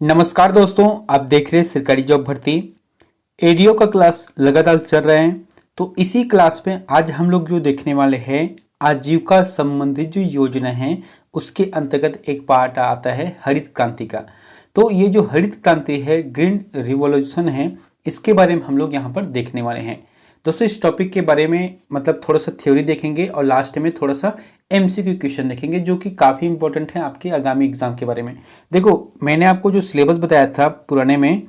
नमस्कार दोस्तों, आप देख रहे हैं सरकारी जॉब भर्ती एडीओ का क्लास लगातार चल रहे हैं। तो इसी क्लास में आज हम लोग जो देखने वाले हैं आजीविका संबंधित जो योजना है उसके अंतर्गत एक पार्ट आता है हरित क्रांति का। तो ये जो हरित क्रांति है, ग्रीन रिवॉल्यूशन है, इसके बारे में हम लोग यहाँ पर देखने वाले हैं। दोस्तों इस टॉपिक के बारे में मतलब थोड़ा सा थ्योरी देखेंगे और लास्ट में थोड़ा सा एमसीक्यू क्वेश्चन देखेंगे जो कि काफ़ी इंपॉर्टेंट है आपके आगामी एग्जाम के बारे में। देखो मैंने आपको जो सिलेबस बताया था पुराने में,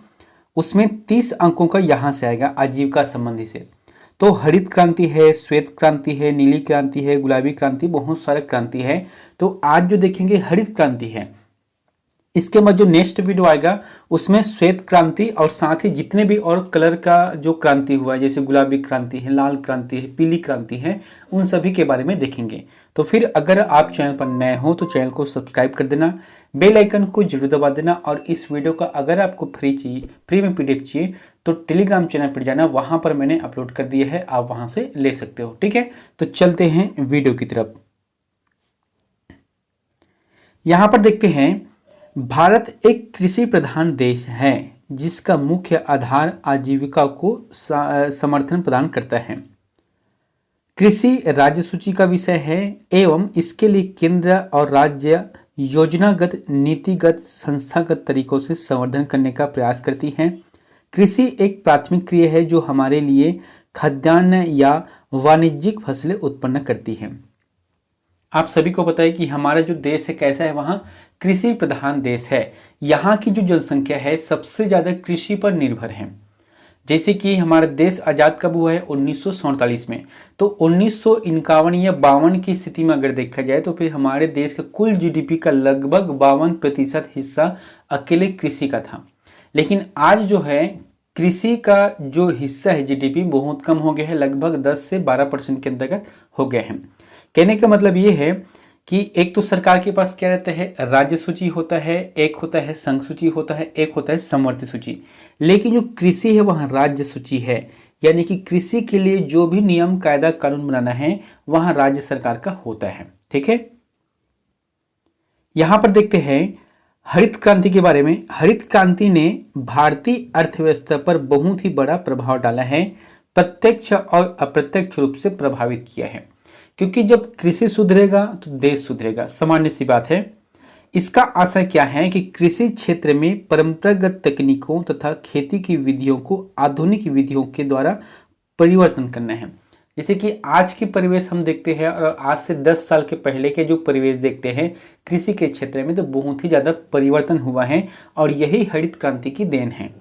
उसमें 30 अंकों का यहाँ से आएगा आजीविका संबंधी से। तो हरित क्रांति है, श्वेत क्रांति है, नीली क्रांति है, गुलाबी क्रांति, बहुत सारे क्रांति है। तो आज जो देखेंगे हरित क्रांति है। इसके बाद जो नेक्स्ट वीडियो आएगा उसमें श्वेत क्रांति और साथ ही जितने भी और कलर का जो क्रांति हुआ है, जैसे गुलाबी क्रांति है, लाल क्रांति है, पीली क्रांति है, उन सभी के बारे में देखेंगे। तो फिर अगर आप चैनल पर नए हो तो चैनल को सब्सक्राइब कर देना, बेल आइकन को जरूर दबा देना। और इस वीडियो का अगर आपको फ्री में पीडीएफ चाहिए तो टेलीग्राम चैनल पर जाना, वहां पर मैंने अपलोड कर दिया है, आप वहां से ले सकते हो। ठीक है, तो चलते हैं वीडियो की तरफ। यहां पर देखते हैं भारत एक कृषि प्रधान देश है जिसका मुख्य आधार आजीविका को समर्थन प्रदान करता है। कृषि राज्य सूची का विषय है एवं इसके लिए केंद्र और राज्य योजनागत, नीतिगत, संस्थागत तरीकों से संवर्धन करने का प्रयास करती है। कृषि एक प्राथमिक क्रिया है जो हमारे लिए खाद्यान्न या वाणिज्यिक फसलें उत्पन्न करती है। आप सभी को पता है कि हमारा जो देश है कैसा है, वहाँ कृषि प्रधान देश है। यहाँ की जो जनसंख्या है सबसे ज़्यादा कृषि पर निर्भर है। जैसे कि हमारा देश आज़ाद कब हुआ है, 1947 में। तो 1951 या 52 की स्थिति में अगर देखा जाए तो फिर हमारे देश का कुल जीडीपी का लगभग 52% हिस्सा अकेले कृषि का था। लेकिन आज जो है कृषि का जो हिस्सा है जीडीपी बहुत कम हो गया है, लगभग 10 से 12% के अंतर्गत हो गए हैं। कहने का मतलब ये है कि एक तो सरकार के पास क्या रहता है, राज्य सूची होता है, एक होता है संघ सूची होता है, एक होता है समवर्ती सूची। लेकिन जो कृषि है वहाँ राज्य सूची है, यानी कि कृषि के लिए जो भी नियम कायदा कानून बनाना है वहाँ राज्य सरकार का होता है। ठीक है, यहां पर देखते हैं हरित क्रांति के बारे में। हरित क्रांति ने भारतीय अर्थव्यवस्था पर बहुत ही बड़ा प्रभाव डाला है, प्रत्यक्ष और अप्रत्यक्ष रूप से प्रभावित किया है। क्योंकि जब कृषि सुधरेगा तो देश सुधरेगा, सामान्य सी बात है। इसका आशय क्या है कि कृषि क्षेत्र में परंपरागत तकनीकों तथा खेती की विधियों को आधुनिक विधियों के द्वारा परिवर्तन करना है। जैसे कि आज की परिवेश हम देखते हैं और आज से 10 साल के पहले के जो परिवेश देखते हैं कृषि के क्षेत्र में, तो बहुत ही ज़्यादा परिवर्तन हुआ है और यही हरित क्रांति की देन है।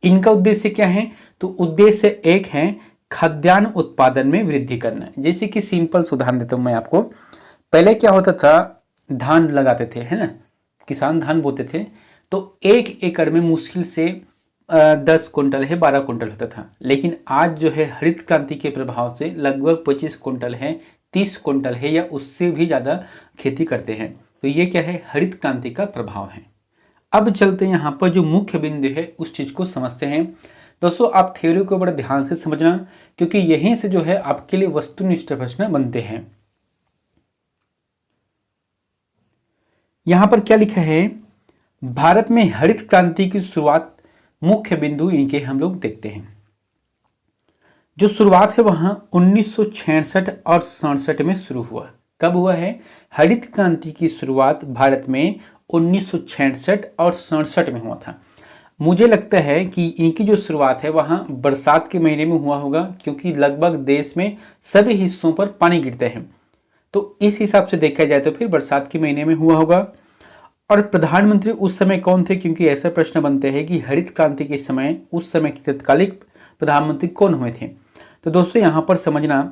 इनका उद्देश्य क्या है, तो उद्देश्य एक है खाद्यान्न उत्पादन में वृद्धि करना। जैसे कि सिंपल उदाहरण देता हूं मैं आपको। पहले क्या होता था, धान लगाते थे, है ना, किसान धान बोते थे, तो 1 एकड़ में मुश्किल से 10 कुंटल है, 12 कुंटल होता था। लेकिन आज जो है हरित क्रांति के प्रभाव से लगभग 25 कुंटल है, 30 कुंटल है या उससे भी ज़्यादा खेती करते हैं। तो ये क्या है, हरित क्रांति का प्रभाव है। अब चलते हैं यहाँ पर जो मुख्य बिंदु है उस चीज़ को समझते हैं। दोस्तों आप थ्योरी को बड़ा ध्यान से समझना, क्योंकि यहीं से जो है आपके लिए वस्तुनिष्ठ प्रश्न बनते हैं। यहां पर क्या लिखा है, भारत में हरित क्रांति की शुरुआत, मुख्य बिंदु इनके हम लोग देखते हैं। जो शुरुआत है वहां 1966 और 67 में शुरू हुआ। कब हुआ है, हरित क्रांति की शुरुआत भारत में 1966 और 67 में हुआ था। मुझे लगता है कि इनकी जो शुरुआत है वहाँ बरसात के महीने में हुआ होगा, क्योंकि लगभग देश में सभी हिस्सों पर पानी गिरते हैं। तो इस हिसाब से देखा जाए तो फिर बरसात के महीने में हुआ होगा। और प्रधानमंत्री उस समय कौन थे, क्योंकि ऐसा प्रश्न बनते हैं कि हरित क्रांति के समय उस समय के तत्कालिक प्रधानमंत्री कौन हुए थे। तो दोस्तों यहाँ पर समझना,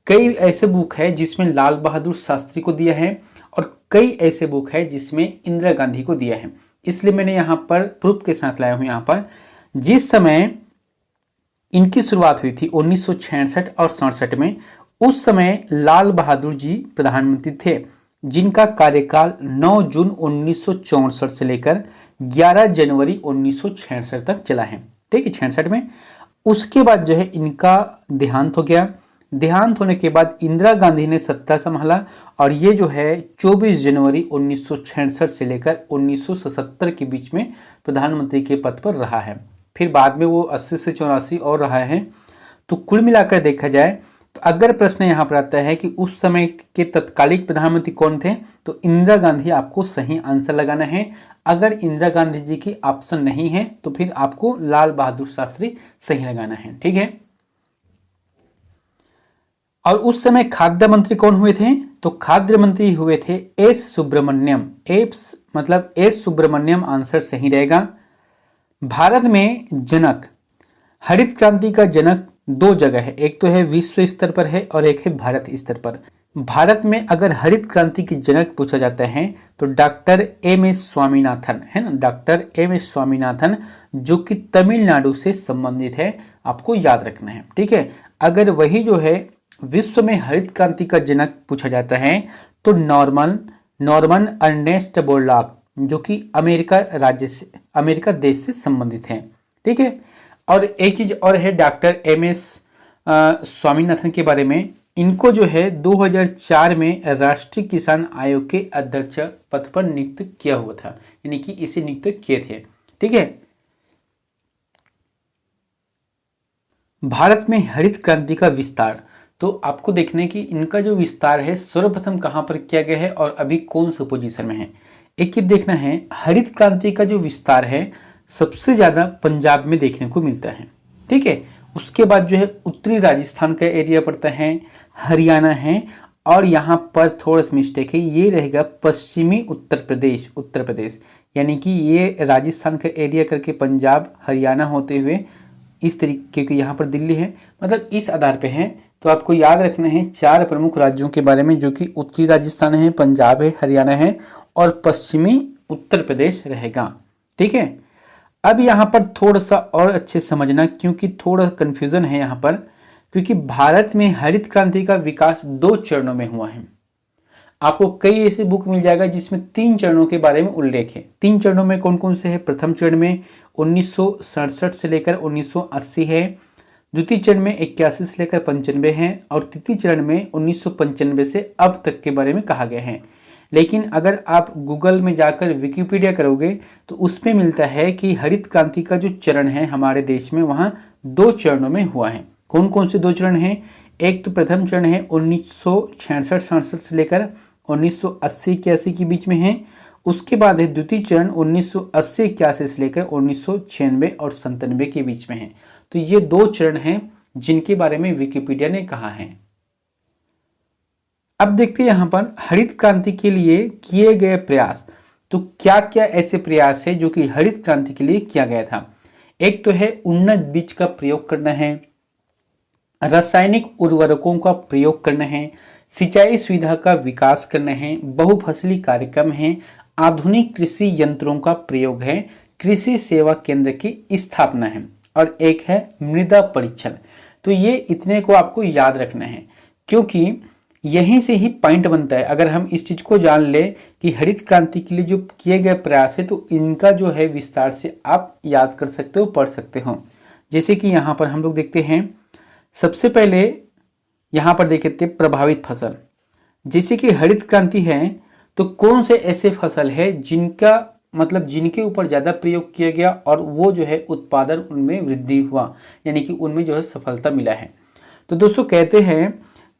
कई ऐसे बुक है जिसमें लाल बहादुर शास्त्री को दिया है और कई ऐसे बुक है जिसमें इंदिरा गांधी को दिया है। इसलिए मैंने यहाँ पर प्रूफ के साथ लाया हूँ। यहाँ पर जिस समय इनकी शुरुआत हुई थी 1966 और 67 में, उस समय लाल बहादुर जी प्रधानमंत्री थे, जिनका कार्यकाल 9 जून 1964 से लेकर 11 जनवरी 1966 तक चला है। ठीक है, 66 में। उसके बाद जो है इनका देहांत हो गया। देहांत होने के बाद इंदिरा गांधी ने सत्ता संभाला और ये जो है 24 जनवरी 1966 से लेकर 1977 के बीच में प्रधानमंत्री के पद पर रहा है। फिर बाद में वो 80 से 84 और रहा है। तो कुल मिलाकर देखा जाए तो अगर प्रश्न यहाँ पर आता है कि उस समय के तत्कालिक प्रधानमंत्री कौन थे, तो इंदिरा गांधी आपको सही आंसर लगाना है। अगर इंदिरा गांधी जी की ऑप्शन नहीं है तो फिर आपको लाल बहादुर शास्त्री सही लगाना है। ठीक है। और उस समय खाद्य मंत्री कौन हुए थे, तो खाद्य मंत्री हुए थे एस सुब्रमण्यम। एस सुब्रमण्यम आंसर सही रहेगा। भारत में जनक, हरित क्रांति का जनक दो जगह है, एक तो है विश्व स्तर पर है और एक है भारत स्तर पर। भारत में अगर हरित क्रांति के जनक पूछा जाता है तो डॉक्टर एम एस स्वामीनाथन है ना, डॉक्टर एम एस स्वामीनाथन, जो कि तमिलनाडु से संबंधित है, आपको याद रखना है। ठीक है। अगर वही जो है विश्व में हरित क्रांति का जनक पूछा जाता है तो नॉर्मन अर्नेस्ट बोरलॉग, जो कि अमेरिका देश से संबंधित है। ठीक है। और एक चीज और है डॉक्टर एम एस स्वामीनाथन के बारे में, इनको जो है 2004 में राष्ट्रीय किसान आयोग के अध्यक्ष पद पर नियुक्त किया हुआ था, यानी कि इसे नियुक्त किए थे। ठीक है। भारत में हरित क्रांति का विस्तार, तो आपको देखना है कि इनका जो विस्तार है सर्वप्रथम कहां पर किया गया है और अभी कौन से पोजीशन में है। एक चीज देखना है, हरित क्रांति का जो विस्तार है सबसे ज्यादा पंजाब में देखने को मिलता है। ठीक है। उसके बाद जो है उत्तरी राजस्थान का एरिया पड़ता है, हरियाणा है, और यहाँ पर थोड़ा सा मिस्टेक है, ये रहेगा पश्चिमी उत्तर प्रदेश, यानी कि ये राजस्थान का एरिया करके पंजाब हरियाणा होते हुए इस तरीके, क्योंकि यहाँ पर दिल्ली है, मतलब इस आधार पे है। तो आपको याद रखना है 4 प्रमुख राज्यों के बारे में, जो कि उत्तरी राजस्थान है, पंजाब है, हरियाणा है और पश्चिमी उत्तर प्रदेश रहेगा। ठीक है। अब यहाँ पर थोड़ा सा और अच्छे समझना, क्योंकि थोड़ा कंफ्यूजन है यहाँ पर, क्योंकि भारत में हरित क्रांति का विकास 2 चरणों में हुआ है। आपको कई ऐसे बुक मिल जाएगा जिसमें 3 चरणों के बारे में उल्लेख है। 3 चरणों में कौन कौन से है? प्रथम चरण में 1967 से लेकर 1980 है, द्वितीय चरण में 81 से लेकर 95 है, और तृतीय चरण में 1995 से अब तक के बारे में कहा गया है। लेकिन अगर आप गूगल में जाकर विकिपीडिया करोगे तो उसमें मिलता है कि हरित क्रांति का जो चरण है हमारे देश में, वहाँ 2 चरणों में हुआ है। कौन कौन से 2 चरण हैं? एक तो प्रथम चरण है 1966-67 से लेकर 1980-81 के बीच में है। उसके बाद है द्वितीय चरण 1980-81 से लेकर 1996 और 97 के बीच में है। तो ये 2 चरण हैं जिनके बारे में विकिपीडिया ने कहा है। अब देखते हैं यहाँ पर हरित क्रांति के लिए किए गए प्रयास। तो क्या क्या ऐसे प्रयास है जो कि हरित क्रांति के लिए किया गया था? एक तो है उन्नत बीज का प्रयोग करना है, रासायनिक उर्वरकों का प्रयोग करना है, सिंचाई सुविधा का विकास करना है, बहुफसली कार्यक्रम है, आधुनिक कृषि यंत्रों का प्रयोग है, कृषि सेवा केंद्र की स्थापना है, और एक है मृदा परीक्षण। तो ये इतने को आपको याद रखना है, क्योंकि यहीं से ही पॉइंट बनता है। अगर हम इस चीज को जान ले कि हरित क्रांति के लिए जो किए गए प्रयास है, तो इनका जो है विस्तार से आप याद कर सकते हो, पढ़ सकते हो। जैसे कि यहाँ पर हम लोग देखते हैं, सबसे पहले यहाँ पर देखते हैं प्रभावित फसल। जैसे कि हरित क्रांति है तो कौन से ऐसे फसल है जिनके ऊपर ज्यादा प्रयोग किया गया और वो जो है उत्पादन उनमें वृद्धि हुआ, यानी कि उनमें जो है सफलता मिला है। तो दोस्तों कहते हैं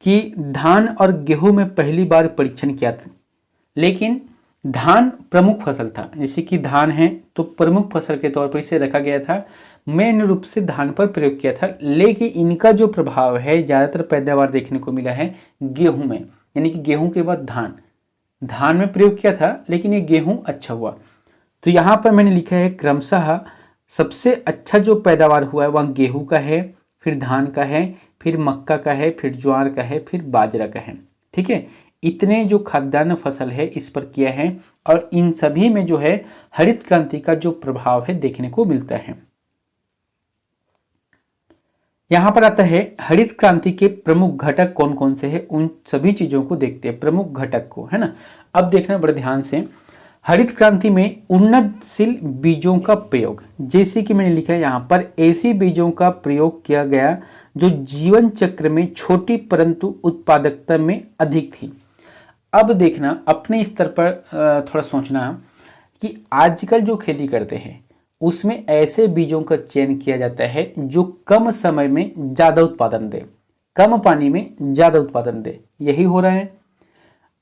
कि धान और गेहूं में पहली बार परीक्षण किया था, लेकिन धान प्रमुख फसल था। जैसे कि धान है तो प्रमुख फसल के तौर पर इसे रखा गया था, मेन रूप से धान पर प्रयोग किया था। लेकिन इनका जो प्रभाव है ज्यादातर पैदावार देखने को मिला है गेहूं में, यानी कि गेहूं के बाद धान में प्रयोग किया था, लेकिन ये गेहूं अच्छा हुआ। तो यहाँ पर मैंने लिखा है क्रमशः सबसे अच्छा जो पैदावार हुआ है वह गेहूं का है, फिर धान का है, फिर मक्का का है, फिर ज्वार का है, फिर बाजरा का है। ठीक है। इतने जो खाद्यान्न फसल है इस पर किया है, और इन सभी में जो है हरित क्रांति का जो प्रभाव है देखने को मिलता है। यहां पर आता है हरित क्रांति के प्रमुख घटक कौन कौन से हैं, उन सभी चीजों को देखते हैं, प्रमुख घटक को, है ना। अब देखना बड़े ध्यान से, हरित क्रांति में उन्नतशील बीजों का प्रयोग, जैसे कि मैंने लिखा है यहाँ पर, ऐसे बीजों का प्रयोग किया गया जो जीवन चक्र में छोटी परंतु उत्पादकता में अधिक थी। अब देखना, अपने स्तर पर थोड़ा सोचना कि आजकल जो खेती करते हैं उसमें ऐसे बीजों का चयन किया जाता है जो कम समय में ज़्यादा उत्पादन दे, कम पानी में ज़्यादा उत्पादन दे। यही हो रहा है।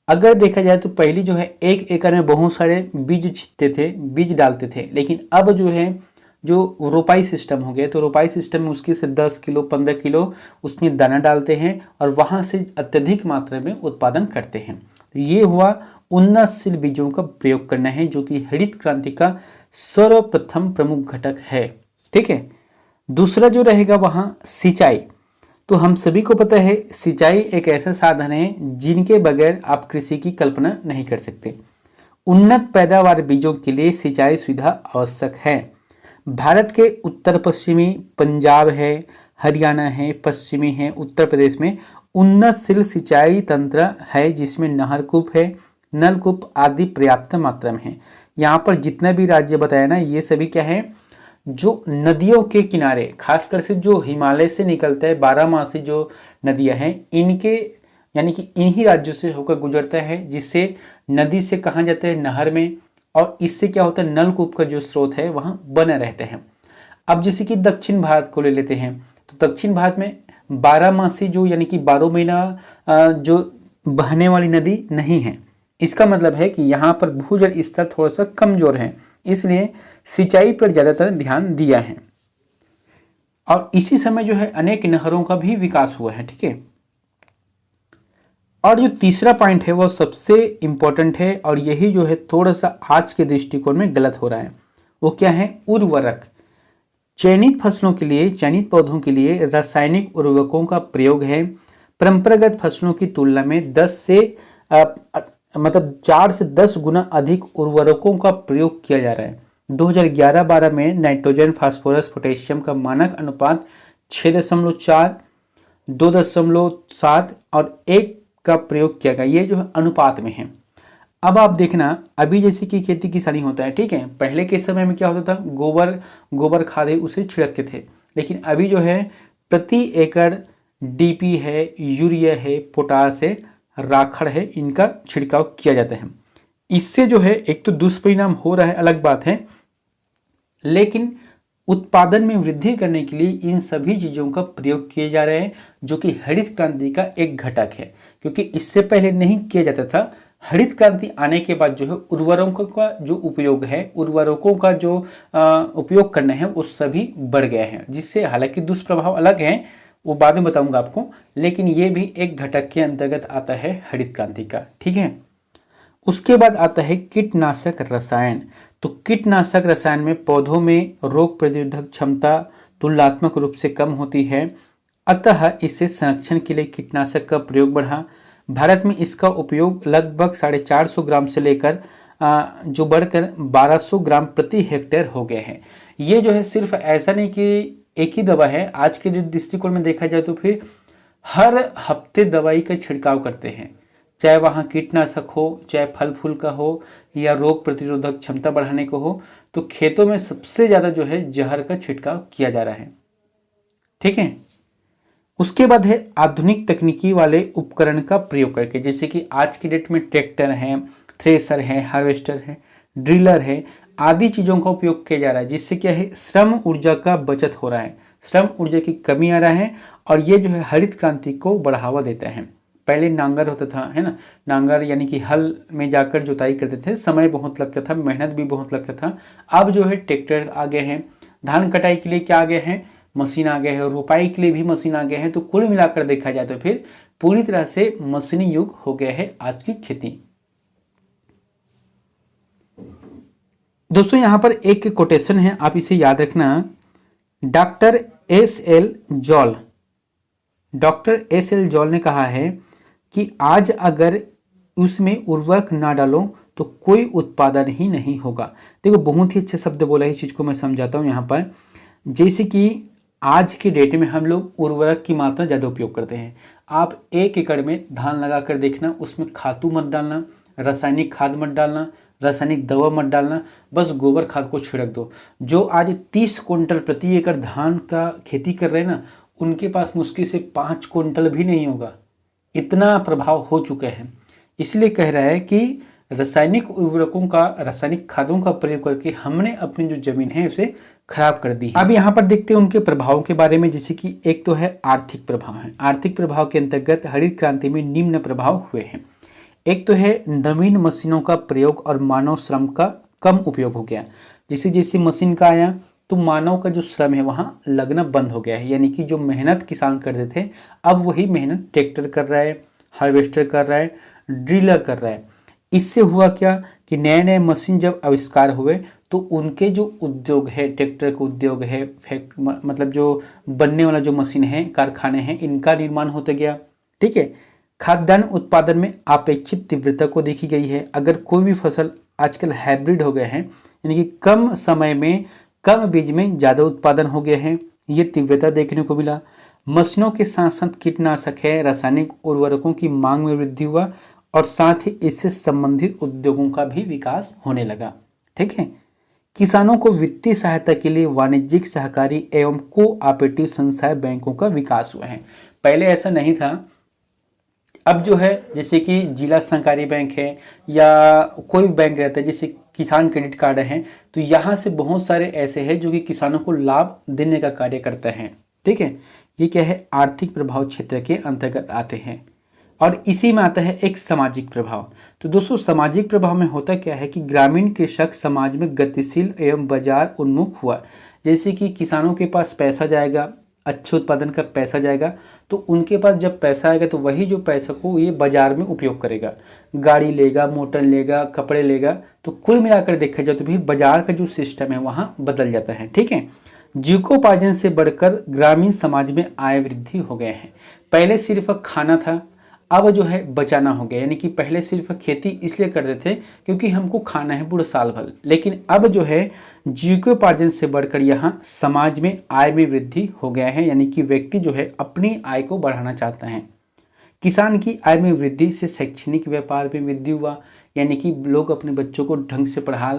अगर देखा जाए तो पहले जो है 1 एकड़ में बहुत सारे बीज छींटते थे, बीज डालते थे, लेकिन अब जो है जो रोपाई सिस्टम हो गया, तो रोपाई सिस्टम में उसके से 10 किलो 15 किलो उसमें दाना डालते हैं और वहाँ से अत्यधिक मात्रा में उत्पादन करते हैं। तो ये हुआ उन्नतशील बीजों का प्रयोग करना है, जो कि हरित क्रांति का सर्वप्रथम प्रमुख घटक है। ठीक है। दूसरा जो रहेगा वहाँ सिंचाई। तो हम सभी को पता है सिंचाई एक ऐसा साधन है जिनके बगैर आप कृषि की कल्पना नहीं कर सकते। उन्नत पैदावार बीजों के लिए सिंचाई सुविधा आवश्यक है। भारत के उत्तर पश्चिमी पंजाब है, हरियाणा है, पश्चिमी है, उत्तर प्रदेश में उन्नतशील सिंचाई तंत्र है, जिसमें नहरकूप है, नलकूप आदि पर्याप्त मात्रा में है। यहाँ पर जितना भी राज्य बताया ना, ये सभी क्या है, जो नदियों के किनारे, खासकर से जो हिमालय से निकलता है, 12मासी जो नदियां हैं, इनके यानी कि इन्हीं राज्यों से होकर गुजरता है, जिससे नदी से कहाँ जाता है, नहर में, और इससे क्या होता है, नलकूप का जो स्रोत है वहाँ बने रहते हैं। अब जैसे कि दक्षिण भारत को ले लेते हैं, तो दक्षिण भारत में 12मासी जो यानी कि 12 महीना जो बहने वाली नदी नहीं है। इसका मतलब है कि यहाँ पर भूजल स्तर थोड़ा सा कमजोर है, इसलिए सिंचाई पर ज्यादातर ध्यान दिया है। और इसी समय जो है अनेक नहरों का भी विकास हुआ है। ठीक है। और जो तीसरा पॉइंट है वो सबसे इंपॉर्टेंट है, और यही जो है थोड़ा सा आज के दृष्टिकोण में गलत हो रहा है। वो क्या है, उर्वरक। चयनित फसलों के लिए, चयनित पौधों के लिए रासायनिक उर्वरकों का प्रयोग है। परंपरागत फसलों की तुलना में 4 से 10 गुना अधिक उर्वरकों का प्रयोग किया जा रहा है। 2011-12 में नाइट्रोजन, फास्फोरस, पोटेशियम का मानक अनुपात 6.4, 2.7 और 1 का प्रयोग किया गया। ये जो है अनुपात में है। अब आप देखना, अभी जैसे कि खेती किसानी होता है, ठीक है, पहले के समय में क्या होता था, गोबर खाद है उसे छिड़कते थे, लेकिन अभी जो है प्रति एकड़ डीपी है, यूरिया है, पोटास है, राखड़ है, इनका छिड़काव किया जाता है। इससे जो है एक तो दुष्परिणाम हो रहा है, अलग बात है, लेकिन उत्पादन में वृद्धि करने के लिए इन सभी चीजों का प्रयोग किए जा रहे हैं, जो कि हरित क्रांति का एक घटक है, क्योंकि इससे पहले नहीं किया जाता था। हरित क्रांति आने के बाद जो है उर्वरकों का जो उपयोग है, उर्वरकों का जो उपयोग करना है, वो सभी बढ़ गए हैं, जिससे हालांकि दुष्प्रभाव अलग हैं, वो बाद में बताऊंगा आपको, लेकिन ये भी एक घटक के अंतर्गत आता है हरित क्रांति का। ठीक है। उसके बाद आता है कीटनाशक रसायन। तो कीटनाशक रसायन में पौधों में रोग प्रतिरोधक क्षमता तुलनात्मक रूप से कम होती है, अतः इससे संरक्षण के लिए कीटनाशक का प्रयोग बढ़ा। भारत में इसका उपयोग लगभग 450 ग्राम से लेकर जो बढ़कर 1200 ग्राम प्रति हेक्टेयर हो गए हैं। ये जो है सिर्फ ऐसा नहीं कि एक ही दवा है, आज के दृष्टिकोण में देखा जाए तो फिर हर हफ्ते दवाई का छिड़काव करते हैं, चाहे वहाँ कीटनाशक हो, चाहे फल फूल का हो, या रोग प्रतिरोधक क्षमता बढ़ाने को हो, तो खेतों में सबसे ज्यादा जो है जहर का छिड़काव किया जा रहा है। ठीक है। उसके बाद है आधुनिक तकनीकी वाले उपकरण का प्रयोग करके, जैसे कि आज की डेट में ट्रैक्टर है, थ्रेसर है, हार्वेस्टर है, ड्रिलर है, आदि चीजों का उपयोग किया जा रहा है, जिससे क्या है, श्रम ऊर्जा का बचत हो रहा है, श्रम ऊर्जा की कमी आ रहा है, और ये जो है हरित क्रांति को बढ़ावा देता है। पहले नांगर होता था, है ना, नांगर यानी कि हल में जाकर जुताई करते थे, समय बहुत लगता था, मेहनत भी बहुत लगता था। अब जो है ट्रैक्टर आ गए हैं, धान कटाई के लिए क्या आ गए हैं, मशीन आ गए हैं, रोपाई के लिए भी मशीन आ गए हैं। तो कुल मिलाकर देखा जाए तो फिर पूरी तरह से मशीनी युग हो गया है आज की खेती। दोस्तों यहाँ पर एक कोटेशन है, आप इसे याद रखना। Doctor SL. जॉल ने कहा है कि आज अगर उसमें उर्वरक ना डालो तो कोई उत्पादन ही नहीं होगा। देखो बहुत ही अच्छे शब्द बोला है, इस चीज को मैं समझाता हूँ यहाँ पर। जैसे कि आज के डेट में हम लोग उर्वरक की मात्रा ज़्यादा उपयोग करते हैं। आप 1 एकड़ में धान लगा कर देखना, उसमें खातू मत डालना, रासायनिक खाद मत डालना, रासायनिक दवा मत डालना, बस गोबर खाद को छिड़क दो। जो आज 30 क्विंटल प्रति एकड़ धान का खेती कर रहे हैं ना, उनके पास मुश्किल से 5 क्विंटल भी नहीं होगा, इतना प्रभाव हो चुका है। इसलिए कह रहा है कि रासायनिक उर्वरकों का, रासायनिक खादों का प्रयोग करके हमने अपनी जो जमीन है उसे खराब कर दी है। अब यहाँ पर देखते हैं उनके प्रभावों के बारे में, जैसे कि एक तो है आर्थिक प्रभाव है। आर्थिक प्रभाव के अंतर्गत हरित क्रांति में निम्न प्रभाव हुए हैं। एक तो है नवीन मशीनों का प्रयोग और मानव श्रम का कम उपयोग हो गया। जैसे जैसे मशीन का आया तो मानव का जो श्रम है वहाँ लगना बंद हो गया है, यानी कि जो मेहनत किसान करते थे अब वही मेहनत ट्रैक्टर कर रहा है, हार्वेस्टर कर रहा है, ड्रिलर कर रहा है। इससे हुआ क्या कि नए नए मशीन जब आविष्कार हुए तो उनके जो उद्योग है, ट्रैक्टर का उद्योग है, मतलब जो बनने वाला जो मशीन है, कारखाने हैं, इनका निर्माण होता गया। ठीक है, खाद्यान्न उत्पादन में अपेक्षित तीव्रता को देखी गई है। अगर कोई भी फसल आजकल हाइब्रिड हो गए हैं, यानी कि कम समय में कम बीज में ज़्यादा उत्पादन हो गया है, ये तीव्रता देखने को मिला। मशीनों के साथ साथ कीटनाशक है, रासायनिक उर्वरकों की मांग में वृद्धि हुआ और साथ ही इससे संबंधित उद्योगों का भी विकास होने लगा। ठीक है, किसानों को वित्तीय सहायता के लिए वाणिज्यिक, सहकारी एवं कोऑपरेटिव संस्थाएं, बैंकों का विकास हुआ है। पहले ऐसा नहीं था। अब जो है जैसे कि जिला सहकारी बैंक है या कोई बैंक रहता है, जैसे किसान क्रेडिट कार्ड है, तो यहाँ से बहुत सारे ऐसे हैं जो कि किसानों को लाभ देने का कार्य करते हैं। ठीक है, ये क्या है, आर्थिक प्रभाव क्षेत्र के अंतर्गत आते हैं। और इसी में आता है एक सामाजिक प्रभाव। तो दोस्तों सामाजिक प्रभाव में होता क्या है कि ग्रामीण कृषक समाज में गतिशील एवं बाजार उन्मुख हुआ। जैसे कि किसानों के पास पैसा जाएगा, अच्छे उत्पादन का पैसा जाएगा, तो उनके पास जब पैसा आएगा तो वही जो पैसा को ये बाजार में उपयोग करेगा, गाड़ी लेगा, मोटर लेगा, कपड़े लेगा। तो कुल मिलाकर देखा जाए तो भी बाजार का जो सिस्टम है वहाँ बदल जाता है। ठीक है, जीविकोपार्जन से बढ़कर ग्रामीण समाज में आय वृद्धि हो गए हैं। पहले सिर्फ खाना था, अब जो है बचाना हो गया। यानी कि पहले सिर्फ खेती इसलिए करते थे क्योंकि हमको खाना है पूरा साल भर, लेकिन अब जो है जीविकोपार्जन से बढ़कर यहाँ समाज में आय में वृद्धि हो गया है। यानी कि व्यक्ति जो है अपनी आय को बढ़ाना चाहता है। किसान की आय में वृद्धि से शैक्षणिक व्यापार में वृद्धि हुआ, यानी कि लोग अपने बच्चों को ढंग से पढ़ा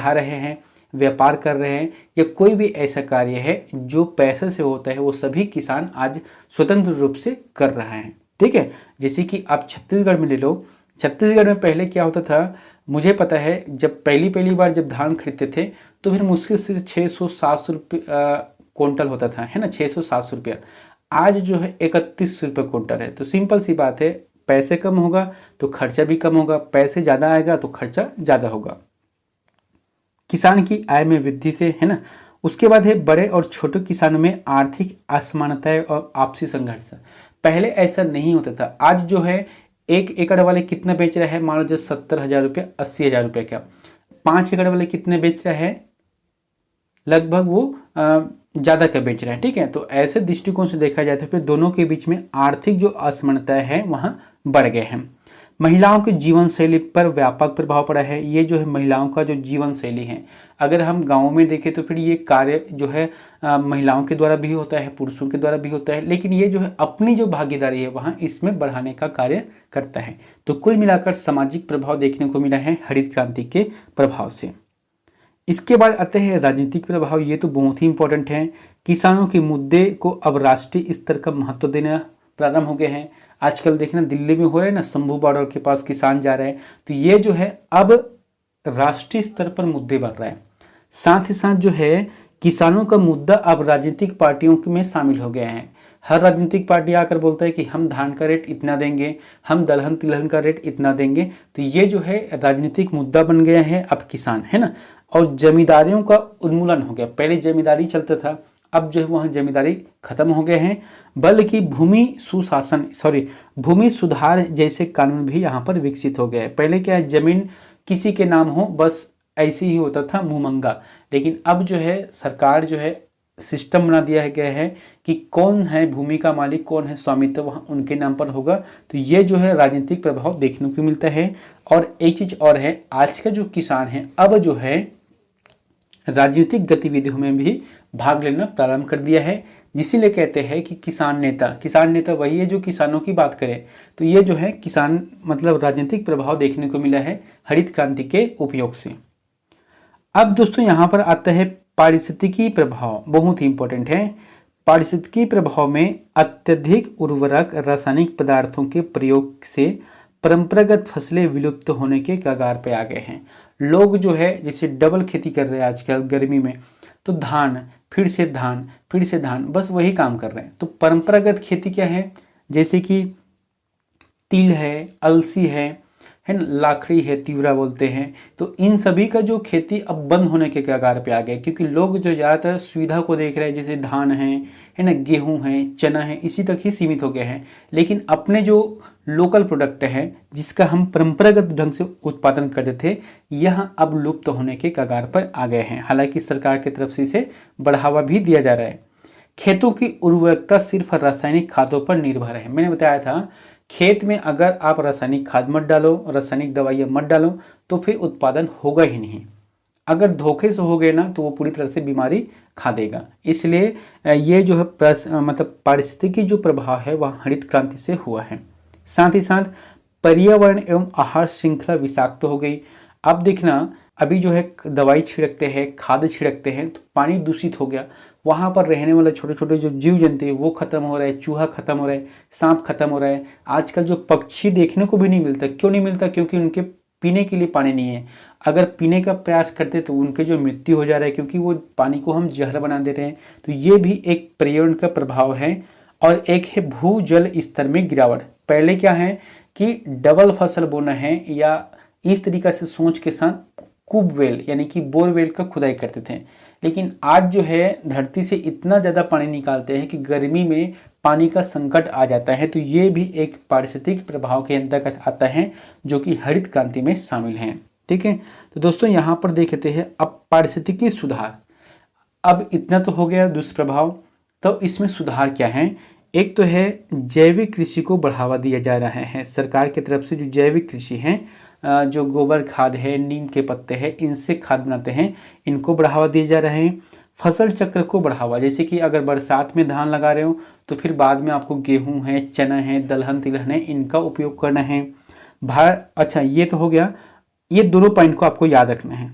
रहे हैं, व्यापार कर रहे हैं, या कोई भी ऐसा कार्य है जो पैसे से होता है वो सभी किसान आज स्वतंत्र रूप से कर रहा है। ठीक है, जैसे कि आप छत्तीसगढ़ में ले लो। छत्तीसगढ़ में पहले क्या होता था, मुझे पता है जब पहली बार जब धान खरीदते थे तो फिर मुश्किल से 600-700 रुपये क्विंटल होता था, है ना, 600-700 रुपया। आज जो है 31 रुपये क्विंटल है। तो सिंपल सी बात है, पैसे कम होगा तो खर्चा भी कम होगा, पैसे ज़्यादा आएगा तो खर्चा ज़्यादा होगा। किसान की आय में वृद्धि से, है ना। उसके बाद है बड़े और छोटे किसानों में आर्थिक असमानताएं और आपसी संघर्ष। पहले ऐसा नहीं होता था। आज जो है 1 एकड़ वाले कितना बेच रहा है, मान लो जो 70,000 रुपये, 80,000 रुपये का। 5 एकड़ वाले कितने बेच रहा है, लगभग वो ज़्यादा का बेच रहा है। ठीक है, तो ऐसे दृष्टिकोण से देखा जाए तो फिर दोनों के बीच में आर्थिक जो असमानताएं हैं वहाँ बढ़ गए हैं। महिलाओं की जीवन शैली पर व्यापक प्रभाव पड़ा है। ये जो है महिलाओं का जो जीवन शैली है, अगर हम गाँव में देखें तो फिर ये कार्य जो है महिलाओं के द्वारा भी होता है, पुरुषों के द्वारा भी होता है, लेकिन ये जो है अपनी जो भागीदारी है वहाँ इसमें बढ़ाने का कार्य करता है। तो कुल मिलाकर सामाजिक प्रभाव देखने को मिला है हरित क्रांति के प्रभाव से। इसके बाद आते हैं राजनीतिक प्रभाव। ये तो बहुत ही इंपॉर्टेंट है। किसानों के मुद्दे को अब राष्ट्रीय स्तर का महत्व देना प्रारंभ हो गए हैं। आजकल देखना दिल्ली में हो रहा है ना, शंभू बॉर्डर के पास किसान जा रहे हैं, तो ये जो है अब राष्ट्रीय स्तर पर मुद्दे बढ़ रहा है। साथ ही साथ जो है किसानों का मुद्दा अब राजनीतिक पार्टियों में शामिल हो गया है। हर राजनीतिक पार्टी आकर बोलता है कि हम धान का रेट इतना देंगे, हम दलहन तिलहन का रेट इतना देंगे। तो ये जो है राजनीतिक मुद्दा बन गया है अब किसान, है ना। और जमींदारियों का उन्मूलन हो गया। पहले जमींदारी चलता था, अब जो है वहाँ जमींदारी खत्म हो गए हैं, बल्कि भूमि सुधार जैसे कानून भी यहाँ पर विकसित हो गए हैं। पहले क्या है, जमीन किसी के नाम हो बस ऐसे ही होता था मुंहमंगा, लेकिन अब जो है सरकार जो है सिस्टम बना दिया गया है कि कौन है भूमि का मालिक, कौन है स्वामित्व, वहाँ उनके नाम पर होगा। तो ये जो है राजनीतिक प्रभाव देखने को मिलता है। और एक चीज़ और है, आज का जो किसान है अब जो है राजनीतिक गतिविधियों में भी भाग लेना प्रारंभ कर दिया है। जिसीलिए कहते हैं कि किसान नेता वही है जो किसानों की बात करे। तो ये जो है किसान मतलब राजनीतिक प्रभाव देखने को मिला है हरित क्रांति के उपयोग से। अब दोस्तों यहाँ पर आता है पारिस्थितिकी प्रभाव, बहुत ही इंपॉर्टेंट है। पारिस्थितिकी प्रभाव में अत्यधिक उर्वरक रासायनिक पदार्थों के प्रयोग से परंपरागत फसलें विलुप्त होने के कगार पे आ गए हैं। लोग जो है जैसे डबल खेती कर रहे हैं आजकल गर्मी में, तो धान फिर से धान फिर से धान, बस वही काम कर रहे हैं। तो परंपरागत खेती क्या है, जैसे कि तिल है, अलसी है ना, लाखड़ी है, तिवरा बोलते हैं। तो इन सभी का जो खेती अब बंद होने के कगार पे आ गए, क्योंकि लोग जो ज़्यादातर सुविधा को देख रहे हैं, जैसे धान है ना, गेहूं है, चना है, इसी तक ही सीमित हो गए हैं। लेकिन अपने जो लोकल प्रोडक्ट है जिसका हम परंपरागत ढंग से उत्पादन करते थे, यह अब लुप्त होने के कगार पर आ गए हैं। हालांकि सरकार की तरफ से इसे बढ़ावा भी दिया जा रहा है। खेतों की उर्वरकता सिर्फ रासायनिक खादों पर निर्भर है। मैंने बताया था खेत में अगर आप रासायनिक खाद मत डालो, रासायनिक दवाइयाँ मत डालो, तो फिर उत्पादन होगा ही नहीं। अगर धोखे से हो गए ना तो वो पूरी तरह से बीमारी खा देगा। इसलिए ये जो है मतलब पारिस्थितिकी जो प्रभाव है वह हरित क्रांति से हुआ है। साथ ही साथ पर्यावरण एवं आहार श्रृंखला विषाक्त हो गई। अब देखना अभी जो है दवाई छिड़कते हैं, खाद छिड़कते हैं, तो पानी दूषित हो गया, वहाँ पर रहने वाले छोटे छोटे जो जीव जंतु है वो खत्म हो रहे हैं, चूहा खत्म हो रहा है, सांप खत्म हो रहा है। आजकल जो पक्षी देखने को भी नहीं मिलता, क्यों नहीं मिलता? क्योंकि उनके पीने के लिए पानी नहीं है। अगर पीने का प्रयास करते तो उनके जो मृत्यु हो जा रहा है, क्योंकि वो पानी को हम जहर बना दे रहे हैं। तो ये भी एक पर्यावरण का प्रभाव है। और एक है भू जल स्तर में गिरावट। पहले क्या है कि डबल फसल बोना है या इस तरीका से सोच के साथ ट्यूबवेल यानी कि बोरवेल का खुदाई करते थे। लेकिन आज जो है धरती से इतना ज़्यादा पानी निकालते हैं कि गर्मी में पानी का संकट आ जाता है। तो ये भी एक पारिस्थितिक प्रभाव के अंतर्गत आता है जो कि हरित क्रांति में शामिल है। ठीक है, तो दोस्तों यहाँ पर देखते हैं अब पारिस्थितिकी सुधार। अब इतना तो हो गया दुष्प्रभाव, तो इसमें सुधार क्या है? एक तो है जैविक कृषि को बढ़ावा दिया जा रहा है सरकार की तरफ से। जो जैविक कृषि है, जो गोबर खाद है, नीम के पत्ते हैं, इनसे खाद बनाते हैं, इनको बढ़ावा दिए जा रहे हैं। फसल चक्र को बढ़ावा, जैसे कि अगर बरसात में धान लगा रहे हो तो फिर बाद में आपको गेहूं है, चना है, दलहन तिलहन है, इनका उपयोग करना है। अच्छा ये तो हो गया, ये दोनों पॉइंट को आपको याद रखना है।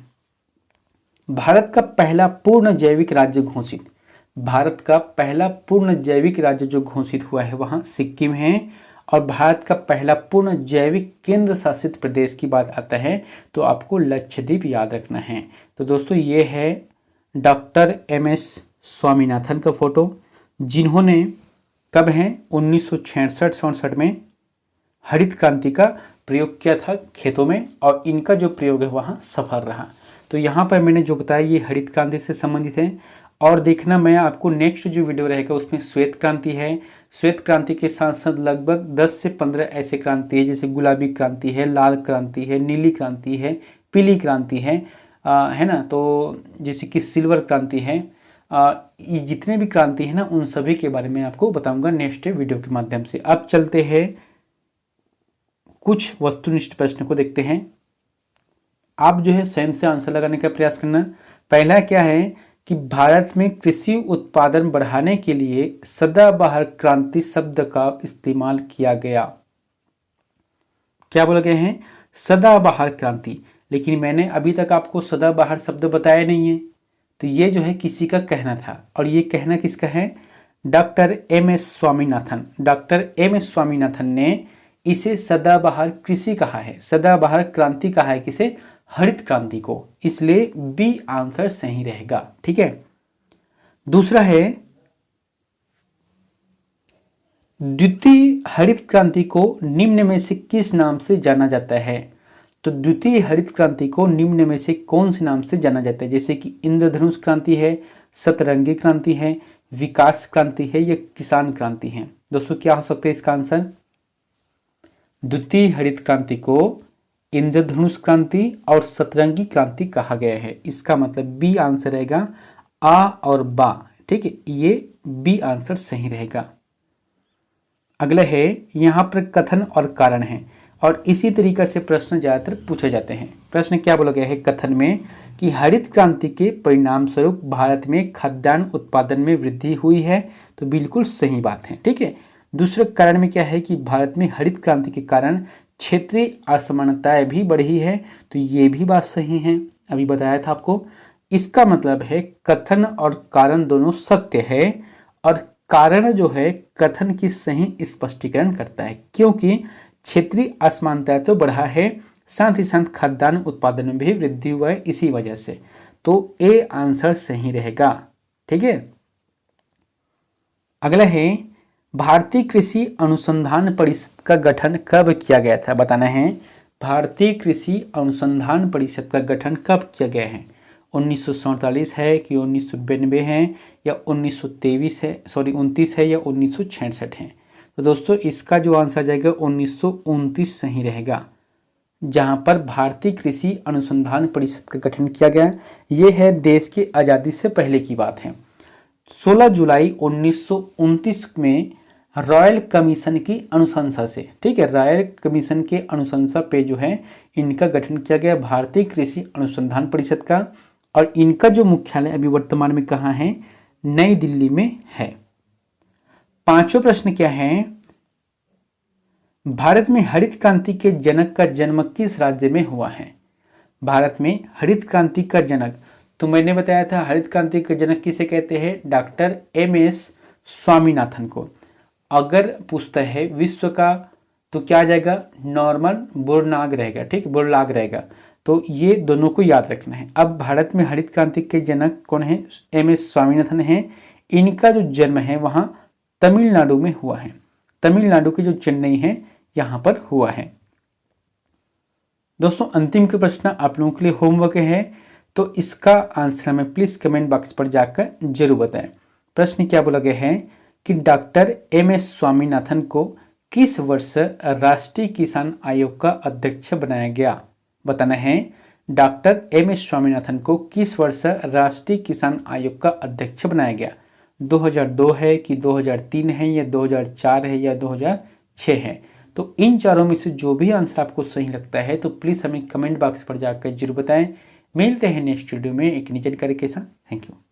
भारत का पहला पूर्ण जैविक राज्य घोषित, भारत का पहला पूर्ण जैविक राज्य जो घोषित हुआ है वहाँ सिक्किम है। और भारत का पहला पूर्ण जैविक केंद्र शासित प्रदेश की बात आता है तो आपको लक्षद्वीप याद रखना है। तो दोस्तों ये है डॉक्टर एम.एस. स्वामीनाथन का फोटो, जिन्होंने कब है 1966-67 में हरित क्रांति का प्रयोग किया था खेतों में, और इनका जो प्रयोग है वहाँ सफल रहा। तो यहाँ पर मैंने जो बताया ये हरित क्रांति से संबंधित है। और देखना मैं आपको नेक्स्ट जो वीडियो रहेगा उसमें श्वेत क्रांति है। श्वेत क्रांति के साथ साथ लगभग 10 से 15 ऐसे क्रांति है, जैसे गुलाबी क्रांति है, लाल क्रांति है, नीली क्रांति है, पीली क्रांति है ना, तो जैसे कि सिल्वर क्रांति है। ये जितने भी क्रांति है ना उन सभी के बारे में आपको बताऊंगा नेक्स्ट वीडियो के माध्यम से। अब चलते हैं कुछ वस्तुनिष्ठ प्रश्न को देखते हैं। आप जो है स्वयं से आंसर लगाने का प्रयास करना। पहला क्या है कि भारत में कृषि उत्पादन बढ़ाने के लिए सदाबहार क्रांति शब्द का इस्तेमाल किया गया। क्या बोला गया है? सदाबहार क्रांति। लेकिन मैंने अभी तक आपको सदाबहार शब्द बताया नहीं है, तो ये जो है किसी का कहना था। और ये कहना किसका है? डॉक्टर एम.एस. स्वामीनाथन। डॉक्टर एम.एस. स्वामीनाथन ने इसे सदाबहार कृषि कहा है, सदाबहार क्रांति कहा है किसे? हरित क्रांति को। इसलिए बी आंसर सही रहेगा। ठीक है, दूसरा है द्वितीय हरित क्रांति को निम्न में से किस नाम से जाना जाता है? तो द्वितीय हरित क्रांति को निम्न में से कौन से नाम से जाना जाता है? जैसे कि इंद्रधनुष क्रांति है, सतरंगी क्रांति है, विकास क्रांति है, या किसान क्रांति है। दोस्तों क्या हो सकता है इसका आंसर? द्वितीय हरित क्रांति को इंद्रधनुष क्रांति और सतरंगी क्रांति कहा गया है। इसका मतलब बी आंसर रहेगा, आ और बा। ठीक है, ये बी आंसर सही रहेगा। अगला है यहाँ पर कथन और कारण है, और इसी तरीक़े से प्रश्न ज़्यादातर पूछे जाते हैं। प्रश्न क्या बोला गया है कथन में कि हरित क्रांति के परिणाम स्वरूप भारत में खाद्यान्न उत्पादन में वृद्धि हुई है, तो बिल्कुल सही बात है। ठीक है। दूसरे कारण में क्या है कि भारत में हरित क्रांति के कारण क्षेत्रीय असमानताएं भी बढ़ी है, तो ये भी बात सही है, अभी बताया था आपको। इसका मतलब है कथन और कारण दोनों सत्य है, और कारण जो है कथन की सही स्पष्टीकरण करता है, क्योंकि क्षेत्रीय असमानता तो बढ़ा है, साथ ही साथ खाद्यान्न उत्पादन में भी वृद्धि हुआ है इसी वजह से, तो ए आंसर सही रहेगा। ठीक है। अगला है भारतीय कृषि अनुसंधान परिषद का गठन कब किया गया था, बताना है। भारतीय कृषि अनुसंधान परिषद का गठन कब किया गया है, 1947 है कि 1992 है या 1923 है, 29 है या 1966 है। तो दोस्तों इसका जो आंसर जाएगा 1929 सही रहेगा, जहां पर भारतीय कृषि अनुसंधान परिषद का गठन किया गया। ये है देश की आज़ादी से पहले की बात है। 16 जुलाई 1929 में रॉयल कमीशन की अनुशंसा से, ठीक है, रॉयल कमीशन के अनुशंसा पे जो है इनका गठन किया गया भारतीय कृषि अनुसंधान परिषद का, और इनका जो मुख्यालय अभी वर्तमान में कहाँ है, नई दिल्ली में है। पांचों प्रश्न क्या है, भारत में हरित क्रांति के जनक का जन्म किस राज्य में हुआ है। भारत में हरित क्रांति का जनक, तो मैंने बताया था हरित क्रांति के जनक किसे कहते हैं, डॉक्टर एम.एस. स्वामीनाथन को। अगर पूछता है विश्व का तो क्या आ जाएगा, नॉर्मन बोरलाग रहेगा। ठीक, बोरलाग रहेगा, तो ये दोनों को याद रखना है। अब भारत में हरित क्रांति के जनक कौन है, एम.एस. स्वामीनाथन है। इनका जो जन्म है वहाँ तमिलनाडु में हुआ है, तमिलनाडु के जो चेन्नई है यहाँ पर हुआ है। दोस्तों अंतिम के प्रश्न आप लोगों के लिए होमवर्क है, तो इसका आंसर हमें प्लीज कमेंट बॉक्स पर जाकर जरूर बताएं। प्रश्न क्या बोला गया है कि डॉक्टर एम.एस. स्वामीनाथन को किस वर्ष राष्ट्रीय किसान आयोग का अध्यक्ष बनाया गया, बताना है। डॉक्टर एम.एस. स्वामीनाथन को किस वर्ष राष्ट्रीय किसान आयोग का अध्यक्ष बनाया गया, 2002 है कि 2003 है या 2004 है या 2006 है। तो इन चारों में से जो भी आंसर आपको सही लगता है तो प्लीज़ हमें कमेंट बॉक्स पर जाकर जरूर बताएं। मिलते हैं नेक्स्ट वीडियो में एक नई जानकारी के साथ। Thank you.